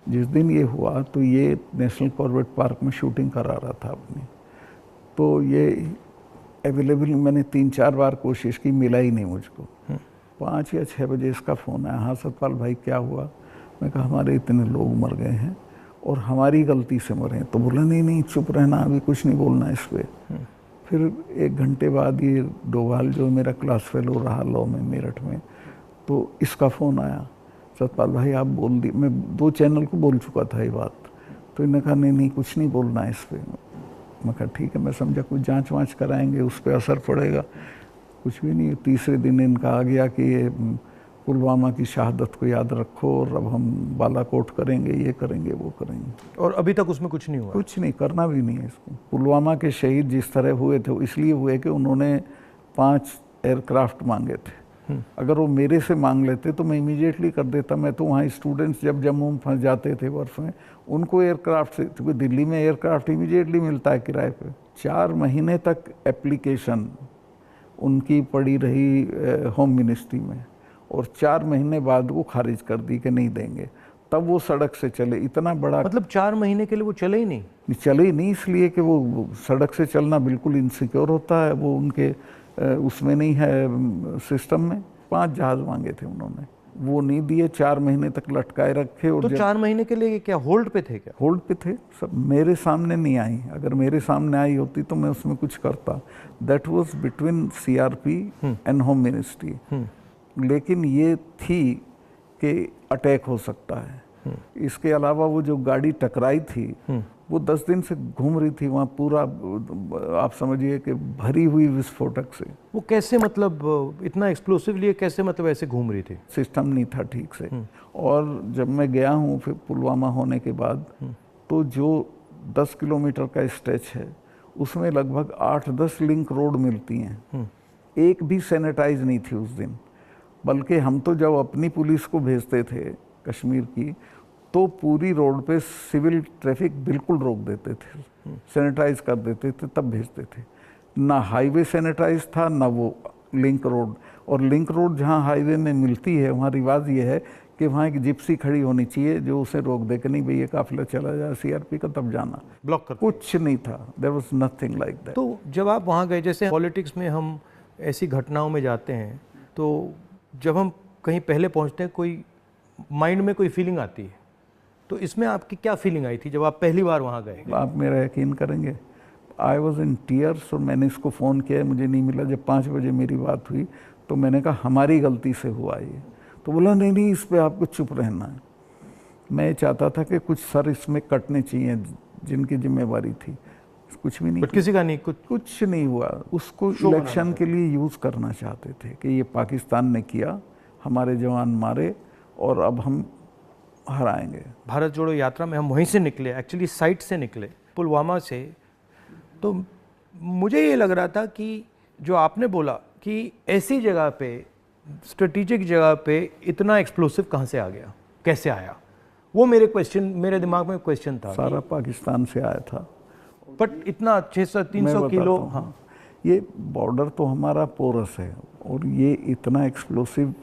जिस दिन ये हुआ तो ये नेशनल कॉर्बेट पार्क में शूटिंग करा रहा था अपनी, तो ये अवेलेबल मैंने 3-4 बार कोशिश की, मिला ही नहीं मुझको। 5 या 6 बजे इसका फ़ोन आया, हाँ सतपाल भाई क्या हुआ? मैं कहा हमारे इतने लोग मर गए हैं और हमारी गलती से मरे हैं। तो बोला नहीं नहीं चुप रहना, अभी कुछ नहीं बोलना इस पर। फिर 1 घंटे बाद ये डोभाल जो मेरा क्लास फेलो रहा लॉ में मेरठ में, तो इसका फ़ोन आया, सतपाल भाई आप बोल दी। मैं 2 चैनल को बोल चुका था ये बात, तो इन्होंने कहा नहीं नहीं कुछ नहीं बोलना है इस पर। मैं कहा ठीक है, मैं समझा कुछ जांच वाँच कराएंगे, उस पर असर पड़ेगा। कुछ भी नहीं। तीसरे दिन इनका आ गया कि ये पुलवामा की शहादत को याद रखो और अब हम बालाकोट करेंगे, ये करेंगे, वो करेंगे। और अभी तक उसमें कुछ नहीं हुआ? कुछ नहीं, करना भी नहीं है इसको। पुलवामा के शहीद जिस तरह हुए थे इसलिए हुए कि उन्होंने 5 एयरक्राफ्ट मांगे थे। अगर वो मेरे से मांग लेते तो मैं इमीडिएटली कर देता। मैं तो वहाँ स्टूडेंट्स जब जम्मू में फंस जाते थे बर्फ में, उनको एयरक्राफ्ट से, क्योंकि दिल्ली में एयरक्राफ्ट इमीडिएटली मिलता है किराए पे। 4 महीने तक एप्लीकेशन उनकी पड़ी रही होम मिनिस्ट्री में, और 4 महीने बाद वो खारिज कर दी कि नहीं देंगे। तब वो सड़क से चले। इतना बड़ा, मतलब 4 महीने के लिए वो चले ही नहीं? चले ही नहीं, इसलिए कि वो सड़क से चलना बिल्कुल इनसिक्योर होता है, वो उनके उसमें नहीं है सिस्टम में। 5 जहाज मांगे थे उन्होंने, वो नहीं दिए। 4 महीने तक लटकाए रखे। और तो 4 महीने के लिए क्या होल्ड पे थे? क्या होल्ड पे थे सब? मेरे सामने नहीं आई। अगर मेरे सामने आई होती तो मैं उसमें कुछ करता। That was between CRP and home ministry. लेकिन ये थी कि अटैक हो सकता है। इसके अलावा वो जो गाड़ी टकराई थी वो 10 दिन से घूम रही थी वहाँ, पूरा आप समझिए कि भरी हुई विस्फोटक से। वो कैसे, मतलब इतना एक्सप्लोसिवली कैसे, मतलब ऐसे घूम रही थी? सिस्टम नहीं था ठीक से। और जब मैं गया हूँ फिर पुलवामा होने के बाद, तो जो 10 किलोमीटर का स्ट्रेच है उसमें लगभग 8-10 लिंक रोड मिलती हैं। एक भी सैनिटाइज नहीं थी उस दिन। बल्कि हम तो जब अपनी पुलिस को भेजते थे कश्मीर की, तो पूरी रोड पे सिविल ट्रैफिक बिल्कुल रोक देते थे, सैनिटाइज कर देते थे, तब भेजते थे। ना हाईवे सैनिटाइज था, ना वो लिंक रोड। और लिंक रोड जहाँ हाईवे में मिलती है वहाँ रिवाज ये है कि वहाँ एक जिप्सी खड़ी होनी चाहिए जो उसे रोक दे कि नहीं भाई ये काफिला चला जाए सीआरपी का, तब जाना। ब्लॉक कर कुछ नहीं था, there was nothing like that. तो जब आप वहाँ गए, जैसे पॉलिटिक्स में हम ऐसी घटनाओं में जाते हैं, तो जब हम कहीं पहले पहुँचते हैं, कोई माइंड में कोई फीलिंग आती है, तो इसमें आपकी क्या फीलिंग आई थी जब आप पहली बार वहाँ गए? आप मेरा यकीन करेंगे, आई वॉज इन टीयर्स। और मैंने इसको फ़ोन किया, मुझे नहीं मिला। जब 5 बजे मेरी बात हुई तो मैंने कहा हमारी गलती से हुआ ये। तो बोला नहीं नहीं इस पर आपको चुप रहना है। मैं चाहता था कि कुछ सर इसमें कटने चाहिए जिनकी जिम्मेवारी थी। कुछ भी नहीं, किसी का नहीं, कुछ नहीं हुआ। उसको इलेक्शन के लिए यूज़ करना चाहते थे कि ये पाकिस्तान ने किया, हमारे जवान मारे और अब हम हराएंगे। भारत जोड़ो यात्रा में हम वहीं से निकले, एक्चुअली साइट से निकले, पुलवामा से। तो मुझे ये लग रहा था कि जो आपने बोला कि ऐसी जगह पे, स्ट्रेटेजिक जगह पे इतना एक्सप्लोसिव कहाँ से आ गया, कैसे आया, वो मेरे दिमाग में क्वेश्चन था। सारा पाकिस्तान से आया था, बट इतना 600-300 किलो। हाँ, ये बॉर्डर तो हमारा पोरस है, और ये इतना एक्सप्लोसिव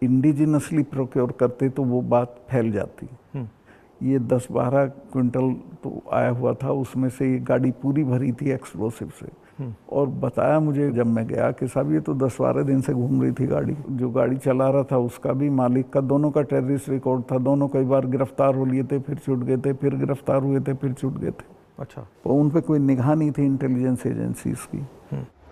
इंडिजिनसली प्रोक्योर करते तो वो बात फैल जाती। ये 10-12 क्विंटल तो आया हुआ था, उसमें से ये गाड़ी पूरी भरी थी एक्सप्लोसिव से। और बताया मुझे जब मैं गया कि साहब ये तो 10-12 दिन से घूम रही थी गाड़ी। जो गाड़ी चला रहा था उसका भी, मालिक का, दोनों का टेररिस्ट रिकॉर्ड था। दोनों कई बार गिरफ्तार हो लिए थे, फिर छूट गए थे, फिर गिरफ्तार हुए थे, फिर छूट गए थे। अच्छा। तो उन पर कोई निगाह नहीं थी इंटेलिजेंस एजेंसीज की।